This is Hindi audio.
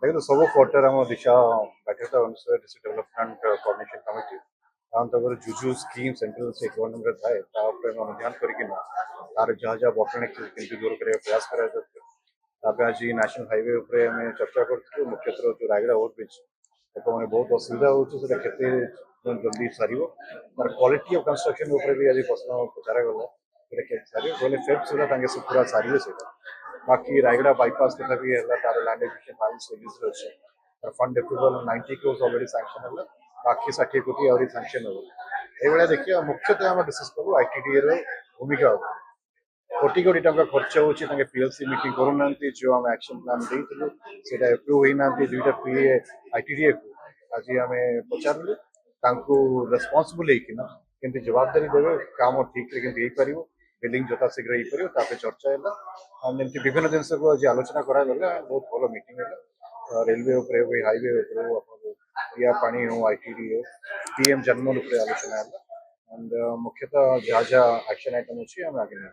देखो सब क्वार्टर आम दिशा बैठक अनुसार डिस्ट्रिक्ट डेवलपमेंट कोऑर्डिनेशन कमिटी तापर जुजु स्कीम सेंट्रल स्टेट गवर्नमेंट थाए अनुध्यान करना तार जहाँ जहाँ बटनिक केमती दूर करने प्रयास कर आज नेशनल हाईवे उपरे आम चर्चा कर मुख्यतः जो रायगड़ा ओवरब्रिज मैंने बहुत असुविधा होते जल्दी सार तार क्वालिटी ऑफ कंस्ट्रक्शन भी आज प्रश्न पचार गला सारे फेब सुधा पूरा सारे से बाकी रायगड़ा बाईपास कथा भी है तार लैंड एक्विजिशन फाइनल स्टेजेस रे अछि तार fund approval 90 crores already sanction है बाकी 60 कोटी और सैंक्शन हो ए बेला देखिए मुख्यतः हम डिस्कस करू आईटीडीए रो भूमिका कोटी कोटी टंका खर्च होछि ताके पीएलसी मीटिंग करू नांती जो हम एक्शन प्लान देइतलु सेटा अप्रूव होई नांती दुईटा पीए आईटीडीए को आज हमें पचारलु तांको रेस्पोंसिबल है कि ना केमती जवाबदारी देवे काम ठीक रे केमती हेई परिवो बिल्डिंग जता शीघ्र हेई परिवो तापे चर्चा हैला हम एमती विभिन्न जिनस को आज आलोचना करा गला बहुत भलो मीटिंग हैला रेलवे उपरे होई हाईवे उपरे आपन या पानी हो आईटीडी हो पीएम जन्मल उपरे आलोचना हैला एंड मुख्यतः जहाँ जहाँ एक्शन आइटम अच्छी हम आगे नहीं